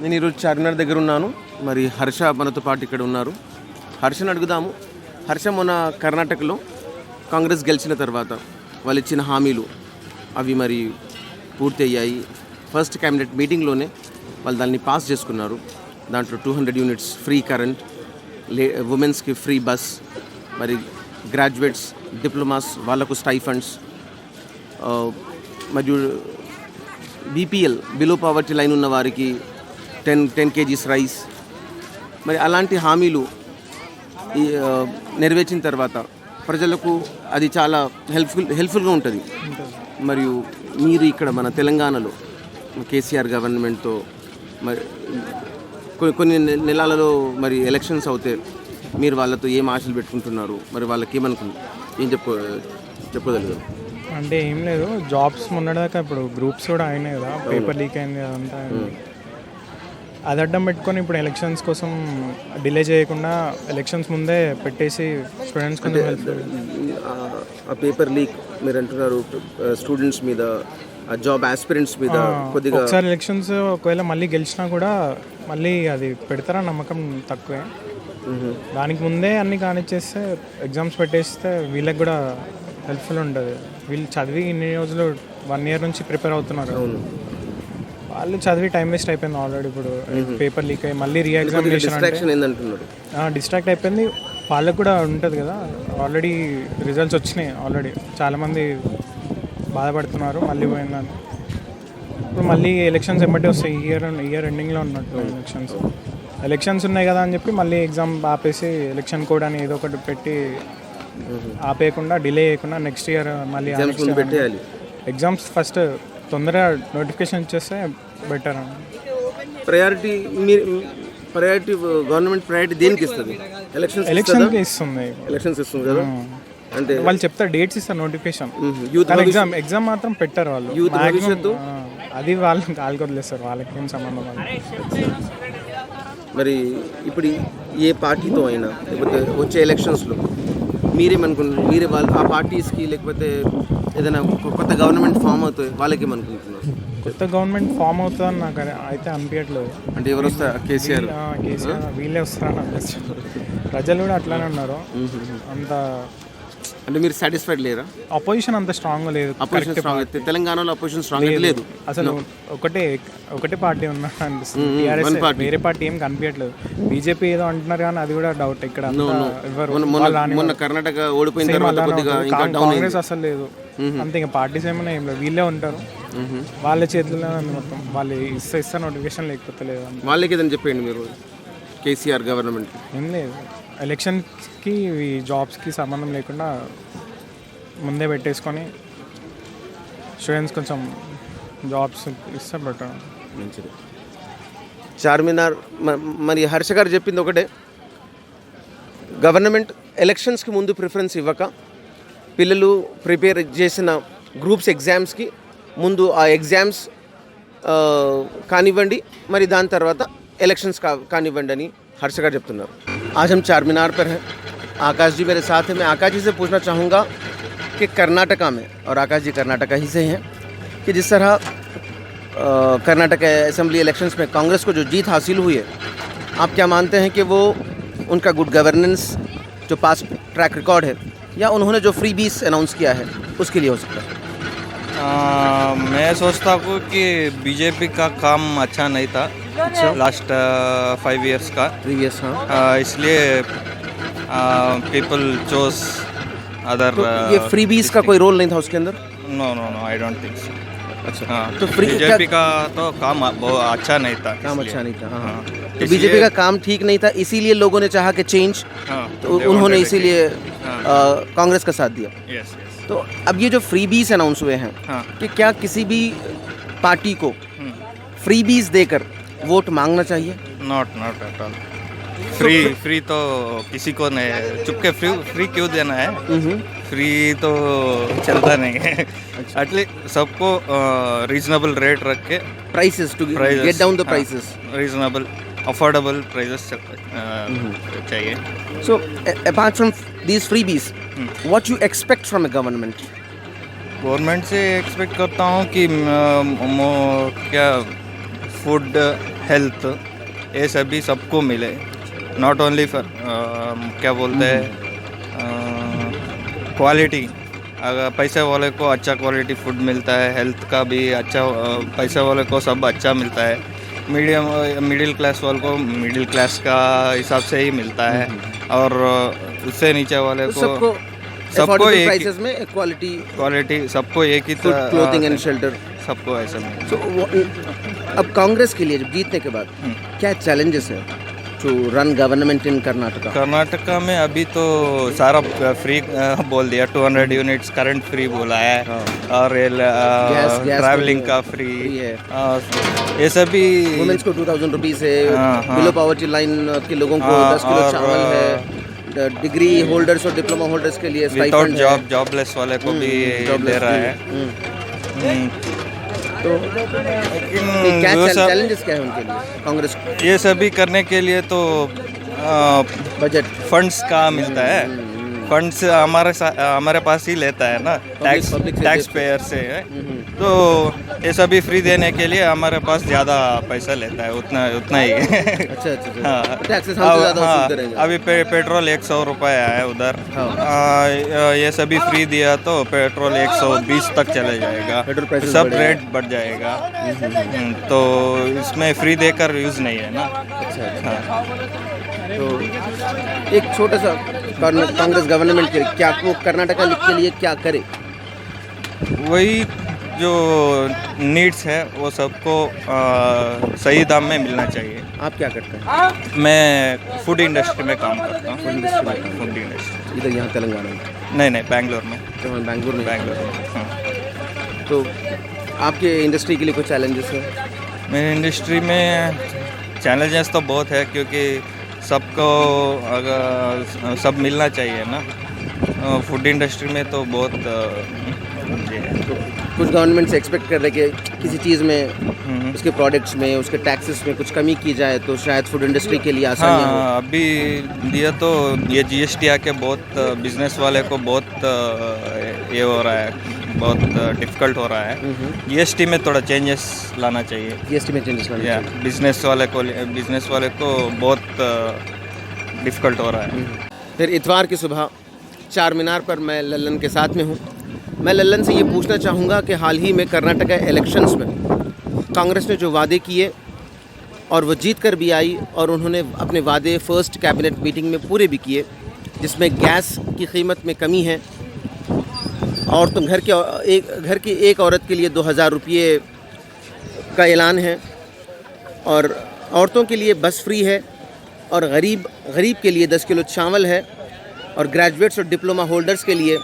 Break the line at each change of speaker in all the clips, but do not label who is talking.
నేను ఈరోజు చార్మినార్ దగ్గర ఉన్నాను. మరి హర్ష మనతో పాటు ఇక్కడ ఉన్నారు. హర్షను అడుగుదాము. హర్ష మొన్న కర్ణాటకలో కాంగ్రెస్ గెలిచిన తర్వాత వాళ్ళు ఇచ్చిన హామీలు అవి మరి పూర్తి అయ్యాయి. ఫస్ట్ క్యాబినెట్ మీటింగ్లోనే వాళ్ళు దాన్ని పాస్ చేసుకున్నారు. దాంట్లో 200 యూనిట్స్ ఫ్రీ కరెంట్, ఉమెన్స్కి ఫ్రీ బస్, మరి గ్రాడ్యుయేట్స్, డిప్లొమాస్ వాళ్ళకు స్టైఫండ్స్, మరియు బీపీఎల్ బిలో పావర్టీ లైన్ ఉన్న వారికి 10 kgs రైస్, మరి అలాంటి హామీలు నెరవేర్చిన తర్వాత ప్రజలకు అది చాలా హెల్ప్ఫుల్గా ఉంటుంది. మరియు మీరు ఇక్కడ మన తెలంగాణలో కేసీఆర్ గవర్నమెంట్తో మరి కొన్ని నెలలలో మరి ఎలక్షన్స్ అవుతే మీరు వాళ్ళతో ఏం ఆశలు పెట్టుకుంటున్నారు, మరి వాళ్ళకి ఏం చెప్పగలరు?
అంటే ఏం లేదు, జాబ్స్ మొన్నదాకా ఇప్పుడు గ్రూప్స్ కూడా అయినాయి కదా, పేపర్ లీక్ అయింది అదంతా. అది అడ్డం పెట్టుకొని ఇప్పుడు ఎలక్షన్స్ కోసం డిలే చేయకుండా ఎలక్షన్స్ ముందే పెట్టేసి స్టూడెంట్స్ కొంచెం హెల్ప్.
ఆ పేపర్ లీక్ మీరు అంటున్నారు స్టూడెంట్స్ మీద, జాబ్ ఆస్పిరెంట్స్ మీద కొద్దిగా.
ఒకసారి ఎలక్షన్స్ ఒకవేళ మళ్ళీ గెలిచినా కూడా మళ్ళీ అది పెడతారని నమ్మకం తక్కువే. దానికి ముందే అన్ని కానిచ్చేస్తే ఎగ్జామ్స్ పెట్టేస్తే వీళ్ళకి కూడా హెల్ప్ఫుల్ ఉంటుంది. వీళ్ళు చదివి ఇన్ని రోజులు 1 year నుంచి ప్రిపేర్ అవుతున్నారు. వాళ్ళు చదివి టైం వేస్ట్ అయిపోయింది ఆల్రెడీ. ఇప్పుడు పేపర్ లీక్ అయ్యి మళ్ళీ రీఎగ్జామినేషన్ డిస్ట్రాక్ట్ అయిపోయింది. వాళ్ళకు కూడా ఉంటుంది కదా, ఆల్రెడీ రిజల్ట్స్ వచ్చినాయి. ఆల్రెడీ చాలామంది బాధపడుతున్నారు మళ్ళీ పోయిందని. ఇప్పుడు మళ్ళీ ఎలక్షన్స్ ఎమ్మటే వస్తాయి. ఇయర్ ఎండింగ్లో ఉన్నట్టు ఎలక్షన్స్ ఉన్నాయి కదా అని చెప్పి మళ్ళీ ఎగ్జామ్ ఆపేసి ఎలక్షన్ కోడ్ అని ఏదో ఒకటి పెట్టి ఆపేయకుండా డిలే చేయకుండా నెక్స్ట్ ఇయర్ మళ్ళీ
పెట్టేయాలి.
ఎగ్జామ్స్ ఫస్ట్ తొందరగా నోటిఫికేషన్ ఇచ్చేస్తే బెటర్.
ప్రయారిటీ గవర్నమెంట్ ప్రయారిటీ దేనికి ఇస్తుంది?
ఎలక్షన్కి ఇస్తుంది.
ఎలక్షన్స్ ఇస్తుంది కదా, అంటే
వాళ్ళు చెప్తారు డేట్స్ ఇస్తారు నోటిఫికేషన్. ఎగ్జామ్ మాత్రం పెట్టారు వాళ్ళు. అది వాళ్ళకి వదిలేస్తారు, వాళ్ళకి ఏం సంబంధం.
మరి ఇప్పుడు ఏ పార్టీతో అయినా లేకపోతే వచ్చే ఎలక్షన్స్లో మీరేమనుకుంటున్నారు? మీరే ఆ పార్టీస్కి లేకపోతే ఏదైనా కొత్త గవర్నమెంట్ ఫామ్ అవుతుంది వాళ్ళకి ఏమనుకుంటున్నారు?
కొత్త గవర్నమెంట్ ఫామ్ అవుతుందని నాకు అయితే అనిపించట్లేదు.
అంటే ఎవరు వస్తారు? కేసీఆర్
వీళ్ళే వస్తారని అనిపిస్తుంది. ప్రజలు కూడా అట్లానే ఉన్నారు. అంత
అంటే మీరు సాటిస్ఫైడ్ లేరా?
అపోజిషన్ అంత స్ట్రాంగ్ లేదు.
తెలంగాణలో అపోజిషన్ స్ట్రాంగ్ లేదు
అసలు. ఒకటే పార్టీ ఉన్నా అనిపిస్తుంది. వేరే పార్టీ ఏం కనిపించట్లేదు. బీజేపీ ఏదో అంటున్నారు కానీ అది కూడా డౌట్. ఇక్కడ
మొన్న కర్ణాటక ఓడిపోయిన తర్వాత
కాంగ్రెస్ అసలు లేదు. అంతే, ఇంకా పార్టీస్ ఏమైనా ఏం లేదు, వీళ్ళే ఉంటారు. వాళ్ళ చేతిలో మొత్తం. వాళ్ళు ఇస్తా నోటిఫికేషన్ లేకపోతే లేదు.
వాళ్ళకి ఏదని చెప్పండి మీరు. కేసీఆర్ గవర్నమెంట్
ఏం లేదు, ఎలక్షన్స్కి జాబ్స్కి సంబంధం లేకుండా ముందే పెట్టేసుకొని స్టూడెంట్స్ కొంచెం జాబ్స్ ఇస్తే బెటర్.
మంచిది. చార్మినార్ మరి హర్ష గారు చెప్పింది ఒకటే, గవర్నమెంట్ ఎలక్షన్స్కి ముందు ప్రిఫరెన్స్ ఇవ్వక పిల్లలు ప్రిపేర్ చేసిన గ్రూప్స్ ఎగ్జామ్స్కి ముందు ఆ ఎగ్జామ్స్ కానివ్వండి, మరి దాని తర్వాత ఎలక్షన్స్ కానివ్వండి అని हर्ष का जब आज हम चारमीनार पर हैं, आकाश जी मेरे साथ हैं. मैं आकाश जी से पूछना चाहूँगा कि कर्नाटका में, और आकाश जी कर्नाटका ही से हैं, कि जिस तरह कर्नाटक असेंबली इलेक्शंस में कांग्रेस को जो जीत हासिल हुई है, आप क्या मानते हैं कि वो उनका गुड गवर्नेंस जो पास ट्रैक रिकॉर्ड है, या उन्होंने जो फ्री बीस अनाउंस किया है उसके लिए हो सकता है?
मैं सोचता हूँ कि बीजेपी का काम अच्छा नहीं था लास्ट 5 years का
प्रीवियस.
इसलिए पीपल चोज अदर.
ये फ्री बीस का कोई रोल नहीं था उसके अंदर?
No I don't think so.
अच्छा,
तो बीजेपी का तो काम बहुत अच्छा नहीं था.
काम अच्छा नहीं था. तो बीजेपी का काम ठीक नहीं था, इसीलिए लोगों ने चाहा कि चेंज. तो उन्होंने इसीलिए कांग्रेस का साथ दिया. तो अब ये जो फ्री बीस अनाउंस हुए हैं, कि क्या किसी भी पार्टी को फ्री बीस देकर वोट मांगना चाहिए?
Not at all. फ्री तो किसी को नहीं. चुपके फ्री क्यों देना है? फ्री तो चलता नहीं है. एटलीस्ट सबको रीजनेबल रेट रख के
prices to get down the prices.
Reasonable affordable prices चाहिए.
So apart from these freebies, what you expect from a government?
Government से एक्सपेक्ट करता हूँ कि क्या फूड हेल्थ, ये सभी सबको मिले, नॉट ओनली फॉर क्या बोलते हैं क्वालिटी। अगर पैसे वाले को अच्छा क्वालिटी फूड मिलता है, हेल्थ का भी अच्छा, पैसे वाले को सब अच्छा मिलता है, मिडिल क्लास वाले को मिडिल क्लास का हिसाब से ही मिलता है, और उससे नीचे वाले को सबको
अफोर्डेबल प्राइसेस में क्वालिटी
सबको एक ही
क्लोथिंग एंड शेल्टर
सबको ऐसा मिलता है।
तो अब कांग्रेस के लिए जब जीतने के बाद क्या चैलेंजेस है to run government in
Karnataka में? अभी तो सारा फ्री बोल दिया, 200 यूनिट्स करंट फ्री बोला है, और ट्रैवलिंग का फ्री
है,
ये सभी।
वुमेन्स को 2000 रुपीज़ है, बिलो पॉवर्टी लाइन के लोगों को 10 किलो चावल है, डिग्री होल्डर्स और डिप्लोमा होल्डर्स के लिए
विदाउट जॉबलेस वाले को भी दे रहा है।
तो क्या चैलेंजेस क्या है उनके लिए कांग्रेस को?
ये सभी करने के लिए तो
बजट
फंड्स का मिलता है, फंड्स हमारे पास ही लेता है ना, टैक्स पेयर से है, तो ये सभी फ्री देने के लिए हमारे पास ज़्यादा पैसा लेता है, उतना ही।
अच्छा।
हाँ,
टैक्सेस हमसे ज़्यादा वसूल करेंगे।
अभी पेट्रोल 100 रुपये है उधर, ये सभी फ्री दिया तो पेट्रोल 120 तक चले जाएगा, सब रेट बढ़ जाएगा, तो इसमें फ्री देकर यूज़ नहीं है ना।
अच्छा। तो एक छोटा सा कांग्रेस गवर्नमेंट के क्या वो कर्नाटका के लिए क्या करे?
वही जो नीड्स है वो सबको सही दाम में मिलना चाहिए।
आप क्या करते हैं?
मैं फूड इंडस्ट्री में काम करता हूँ।
फूड इंडस्ट्री इधर यहाँ तेलंगाना में? नहीं,
बैंगलोर में।
बैंगलोर में।
हाँ।
तो आपके इंडस्ट्री के लिए कोई चैलेंजेस है?
मेरी इंडस्ट्री में चैलेंजेस तो बहुत है, क्योंकि सबको अगर सब मिलना चाहिए ना, फूड इंडस्ट्री में तो बहुत
तो कुछ गवर्नमेंट से एक्सपेक्ट कर रहे कि किसी चीज़ में उसके प्रोडक्ट्स में उसके टैक्सेस में कुछ कमी की जाए तो शायद फूड इंडस्ट्री के लिए आसानी हो।
अभी दिया तो ये GST आके बहुत बिजनेस वाले को बहुत ये हो रहा है, बहुत डिफ़िकल्ट हो रहा है। GST में थोड़ा चेंजेस लाना चाहिए।
GST में चेंजेस लाना चाहिए।
बिजनेस वाले को बहुत डिफ़िकल्ट हो रहा है।
फिर इतवार की सुबह चार मीनार पर मैं लल्लन के साथ में हूँ। मैं लल्लन से ये पूछना चाहूँगा कि हाल ही में कर्नाटका इलेक्शंस में कांग्रेस ने जो वादे किए और वो जीत कर भी आई, और उन्होंने अपने वादे फर्स्ट कैबिनेट मीटिंग में पूरे भी किए, जिसमें गैस की कीमत में कमी है, और तो घर की एक औरत के लिए 2000 रुपये का ऐलान है, और औरतों के लिए बस फ्री है, और गरीब के लिए 10 किलो चावल है, और ग्रेजुएट्स और डिप्लोमा होल्डर्स के लिए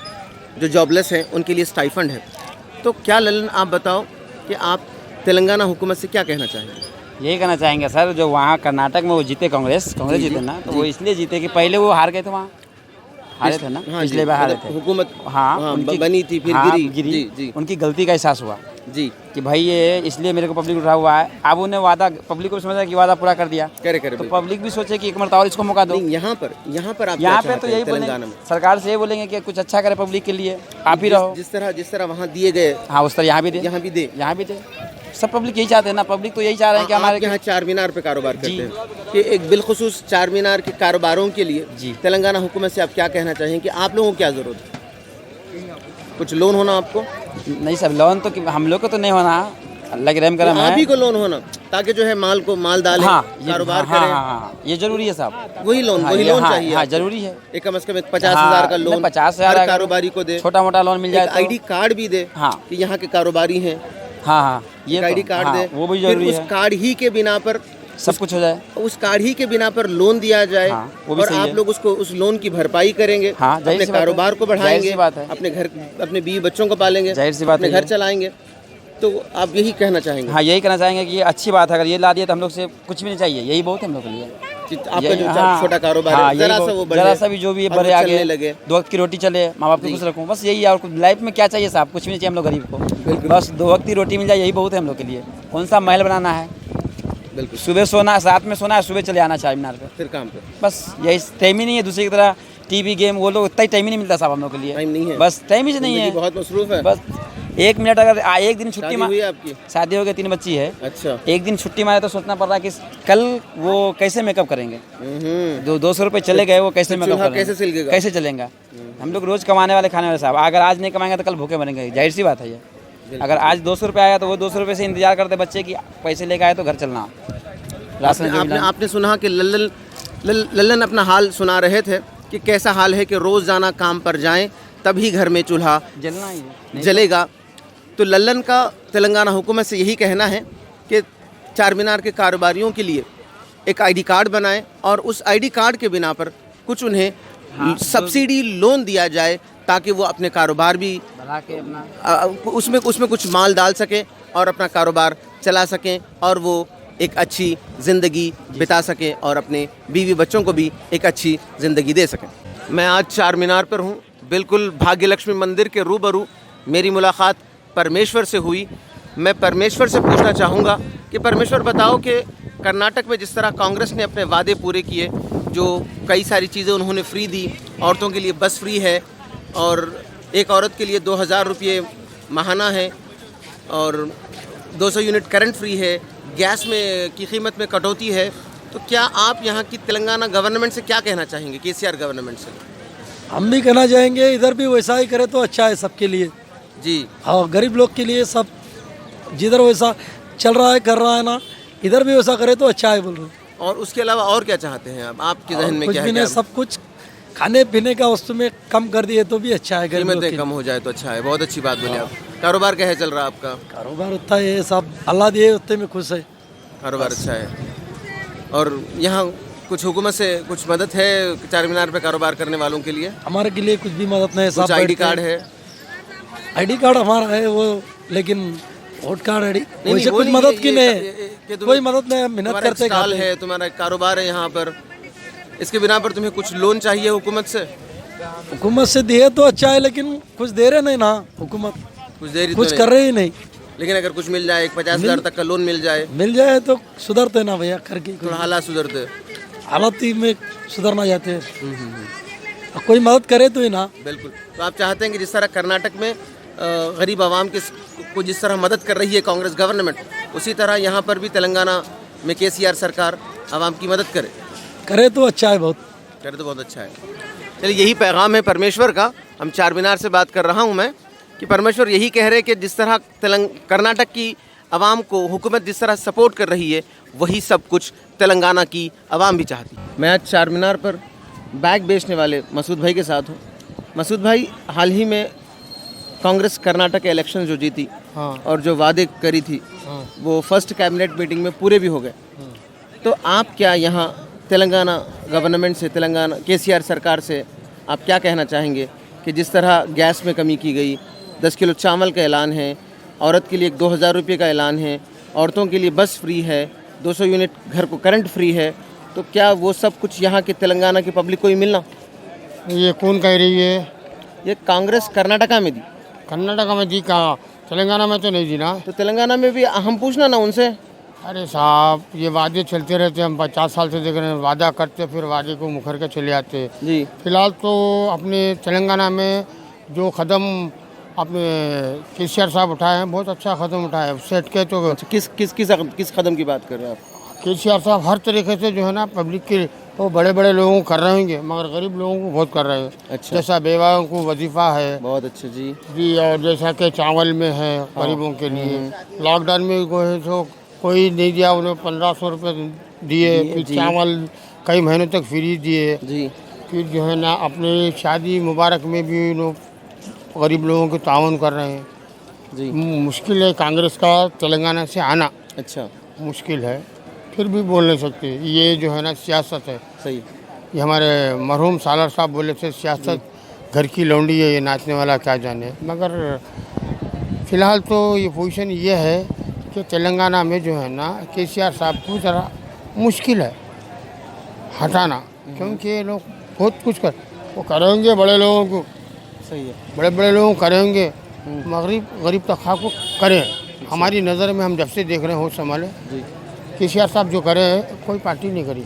जो जॉबलेस हैं उनके लिए स्टाइफंड है। तो क्या ललन आप बताओ कि आप तेलंगाना हुकूमत से क्या कहना चाहेंगे?
यही कहना चाहेंगे सर, जो वहाँ कर्नाटक में वो जीते कांग्रेस जीते ना, तो वो इसलिए जीते कि पहले वो हार गए थे, वहाँ हारे थे ना, पिछले बार हारे थे
हुकूमत।
हाँ,
बनी थी फिर गिरी। जी।
उनकी गलती का एहसास हुआ
जी
कि भाई ये इसलिए मेरे को पब्लिक उठा हुआ है। अब उन्हें वादा, पब्लिक को समझा कि वादा पूरा कर दिया,
करे
तो पब्लिक भी सोचे कि एक मरतबा और इसको मौका दो।
यहाँ पर आप
यहाँ पे तो यही बोलेंगे, सरकार से ये बोलेंगे कि कुछ अच्छा करे पब्लिक के लिए, आप ही रहो।
जिस तरह वहाँ दिए गए,
हाँ उस तरह यहाँ भी दे। सब पब्लिक यही चाहते हैं ना, पब्लिक तो यही चाह रहे हैं कि हमारे
यहाँ चार मीनार पे कारोबार करते हैं, कि एक बिलखुसूस चार मीनार के कारोबारों के लिए तेलंगाना हुकूमत से आप क्या कहना चाहेंगे कि आप लोगों को क्या ज़रूरत है? कुछ लोन होना आपको?
नहीं सर, लोन तो हम लोग को तो नहीं होना, अल्लाह की रहम करम है।
आप ही को लोन होना, ताकि जो है माल डालें, कारोबार करें।
ये जरूरी है साहब,
वही लोन चाहिए।
हाँ जरूरी है।
एक कम से कम 50,000 का लोन
50,000
कारोबारी को दे,
छोटा मोटा लोन मिल जाए,
ID कार्ड भी दे कि यहाँ के कारोबारी हैं।
हाँ, ये
ID कार्ड दे,
वो भी जरूरी है।
उस कार्ड ही के बिना पर
सब कुछ हो जाए,
उस कार्ड ही के बिना पर लोन दिया जाए, और आप लोग उस लोन की भरपाई करेंगे, अपने कारोबार को बढ़ाएंगे, अपने बीवी बच्चों को पालेंगे, अपने घर चलाएंगे। तो आप यही कहना चाहेंगे?
हाँ, यही कहना चाहेंगे कि ये अच्छी बात है, अगर ये ला दिया तो हम लोग से कुछ भी नहीं चाहिए, यही बहुत है हम लोग के लिए।
आपका जो छोटा कारोबार है,
जरा सा भी जो भी बढ़े, आगे लगे, 2 वक्त की रोटी चले, माँ बाप को खुश रखूँ, बस यही है। और लाइफ में क्या चाहिए साहब? कुछ भी नहीं चाहिए हम लोग गरीब को, बस 2 वक्त की रोटी मिल जाए, यही बहुत है हम लोग के लिए। कौन सा महल बनाना है?
बिल्कुल,
सुबह सोना है, साथ में सोना है, सुबह चले आना चाहिए मीनार पे,
फिर काम पे।
बस यही टाइम ही नहीं है। दूसरी की तरह टीवी गेम वो लोग, उतना ही टाइम ही नहीं मिलता साहब हम लोग के लिए,
टाइम नहीं है,
बस टाइम ही नहीं है,
बहुत मसरूफ है।
बस 1 मिनट अगर एक दिन छुट्टी
शादी हुई है आपकी?
शादी हो गई, 3 बच्ची है।
अच्छा।
एक दिन छुट्टी मारे तो सोचना पड़ रहा है कि कल वो कैसे मेकअप करेंगे। जो 200 रुपये चले गए वो कैसे मेकअप
चूल्हा
करेंगे,
कैसे सिलकेगा?
कैसे चलेगा। हम लोग रोज कमाने वाले खाने वाले साहब, अगर आज नहीं कमाएंगे तो कल भूखे मरेंगे, जाहिर सी बात है ये। अगर आज 200 रुपये आया तो वो 200 रुपये से इंतजार करते बच्चे की पैसे लेके आए तो घर चलना। राशन जो मिला-
आपने सुना कि लल्लन अपना हाल सुना रहे थे कि कैसा हाल है कि रोज़ जाना काम पर जाएं तभी घर में चूल्हा
जलना ही है।
जलेगा। तो लल्लन का तेलंगाना हुकूमत से यही कहना है कि चार मीनार के कारोबारियों के लिए एक आईडी कार्ड बनाएं और उस आईडी कार्ड के बिना पर कुछ उन्हें सब्सिडी लोन दिया जाए ताकि वो अपने कारोबार भी
बढ़ा के अपना
उसमें कुछ माल डाल सकें और अपना कारोबार चला सकें और वो एक अच्छी ज़िंदगी बिता सकें और अपने बीवी बच्चों को भी एक अच्छी ज़िंदगी दे सकें। मैं आज चार मीनार पर हूँ, बिल्कुल भाग्यलक्ष्मी मंदिर के रूबरू मेरी मुलाकात परमेश्वर से हुई। मैं परमेश्वर से पूछना चाहूँगा कि परमेश्वर बताओ कि कर्नाटक में जिस तरह कांग्रेस ने अपने वादे पूरे किए, जो कई सारी चीज़ें उन्होंने फ्री दी, औरतों के लिए बस फ्री है और एक औरत के लिए 2000 रुपये माहाना है और 200 यूनिट करंट फ्री है, गैस में की कीमत में कटौती है, तो क्या आप यहाँ की तेलंगाना गवर्नमेंट से क्या कहना चाहेंगे, केसीआर गवर्नमेंट से?
हम भी कहना चाहेंगे इधर भी वैसा ही करे तो अच्छा है सबके लिए
जी।
और गरीब लोग के लिए सब जिधर वैसा चल रहा है कर रहा है ना, इधर भी वैसा करे तो अच्छा है बोल रहे हैं।
और उसके अलावा और क्या चाहते हैं आप? आपके जहन में
कुछ
क्या
भी
है?
नहीं, सब कुछ खाने पीने का वस्तु में कम कर दिए तो भी अच्छा है गरीब लोग
कीमतें
के
कम हो जाए तो अच्छा है। बहुत अच्छी बात बोले आप। कारोबार कैसे चल रहा है आपका?
कारोबार उतना है, सब अल्लाह दिए उतने में खुश है।
कारोबार अच्छा है। और यहाँ कुछ हुकूमत से कुछ मदद है चार मीनार पे कारोबार करने वालों के लिए?
हमारे के लिए कुछ भी मदद नहीं है।
कुछ
सब
आईडी
बैठते हैं।
कार्ड है?
आईडी कार्ड हमारा है वो, लेकिन वोट कार्ड आईडी
नहीं,
वैसे
वो
कुछ
नहीं,
मदद
ये-
की
ये-
नहीं
ये-
है,
कि तुम्हें-
कोई मदद नहीं, मेहनत
तुम्हारा
करते
एक स्टॉल
खाते हैं।
है, तुम्हारा एक कारोबार है यहाँ पर, इसके बिना पर तुम्हें कुछ लोन चाहिए हुकूमत से?
हुकूमत से दिए तो अच्छा है, लेकिन कुछ दे रहे नहीं ना हुकूमत,
कुछ देरी
कुछ
तो
कर
नहीं।
रहे ही नहीं।
लेकिन अगर कुछ मिल जाए, 50,000 तक का लोन मिल जाए,
मिल जाए तो सुधरते ना भैया, करके
थोड़ा हालात सुधरते।
हालत ही में सुधरना चाहते हैं। और कोई मदद करे तो ही ना।
बिल्कुल। तो आप चाहते हैं कि जिस तरह कर्नाटक में गरीब आवाम को जिस तरह मदद कर रही है कांग्रेस गवर्नमेंट, उसी तरह यहाँ पर भी तेलंगाना में केसीआर सरकार आवाम की मदद करे
तो अच्छा है बहुत।
करे तो बहुत अच्छा है। चलिए, यही पैगाम है परमेश्वर का। हम चार मीनार से बात कर रहा हूँ मैं कि परमेश्वर यही कह रहे कि जिस तरह कर्नाटक की आवाम को हुकूमत जिस तरह सपोर्ट कर रही है, वही सब कुछ तेलंगाना की आवाम भी चाहती है। मैं आज चार मीनार पर बैग बेचने वाले मसूद भाई के साथ हूँ। मसूद भाई, हाल ही में कांग्रेस कर्नाटक इलेक्शन जो जीती और जो वादे करी थी वो फर्स्ट कैबिनेट मीटिंग में पूरे भी हो गए, तो आप क्या यहाँ तेलंगाना गवर्नमेंट से, तेलंगाना केसीआर सरकार से आप क्या कहना चाहेंगे कि जिस तरह गैस में कमी की गई, 10 किलो चावल का ऐलान है, औरत के लिए 2000 रुपये का ऐलान है, औरतों के लिए बस फ्री है, 200 यूनिट घर को करंट फ्री है, तो क्या वो सब कुछ यहाँ के तेलंगाना की पब्लिक को ही मिलना?
ये कौन कह रही है?
ये कांग्रेस कर्नाटका में दी,
कर्नाटक में दी, कहा तेलंगाना में तो नहीं दी ना।
तो तेलंगाना में भी हम पूछना ना उनसे।
अरे साहब, ये वादे चलते रहते हैं, हम 50 साल से देख रहे हैं, वादा करते फिर वादे को मुखर के चले आते।
जी।
फिलहाल तो अपने तेलंगाना में जो कदम अपने केसीआर साहब उठाए हैं, बहुत अच्छा कदम उठाया है। उससे हटके तो
अच्छा, किस कदम की बात कर रहे हैं आप?
केसीआर साहब हर तरीके से जो है ना पब्लिक के वो बड़े बड़े लोगों को कर रहे होंगे, मगर गरीब लोगों को बहुत कर रहे हैं।
अच्छा।
जैसा बेवाओं को वजीफा है
बहुत अच्छे जी।
जी, और जैसा कि चावल में है गरीबों के लिए, लॉकडाउन में जो कोई नहीं दिया, उन्हें 1500 रुपये दिए, फिर
जी।
चावल कई महीनों तक फ्री दिए।
जी।
फिर जो है ना अपने शादी मुबारक में भी लोग गरीब लोगों के ताउन कर रहे हैं।
जी।
मुश्किल है कांग्रेस का तेलंगाना से आना,
अच्छा,
मुश्किल है, फिर भी बोल नहीं सकते। ये जो है ना सियासत है।
सही।
ये हमारे मरहूम सालर साहब बोले थे, सियासत घर की लौंडी है, ये नाचने वाला क्या जाने। मगर फ़िलहाल तो ये पोजीशन ये है कि तेलंगाना में जो है ना केसीआर साहब को ज़रा मुश्किल है हटाना, क्योंकि ये लोग बहुत कुछ वो करेंगे बड़े लोगों को,
सही है।
बड़े बड़े लोगों को करेंगे, गरीब तबका को करें। हमारी नज़र में हम जब से देख रहे हैं होश संभाले, केसीआर साहब जो करे कोई पार्टी नहीं करी,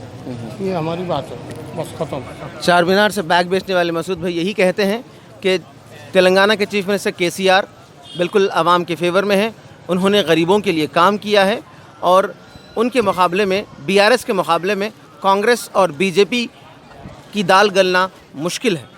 ये हमारी बात है, बस खत्म।
चार मीनार से बैग बेचने वाले मसूद भाई यही कहते हैं कि तेलंगाना के चीफ मिनिस्टर केसीआर बिल्कुल आवाम के फेवर में है। उन्होंने गरीबों के लिए काम किया है और उनके मुकाबले में बीआरएस के मुकाबले में कांग्रेस और बीजेपी की दाल गलना मुश्किल है।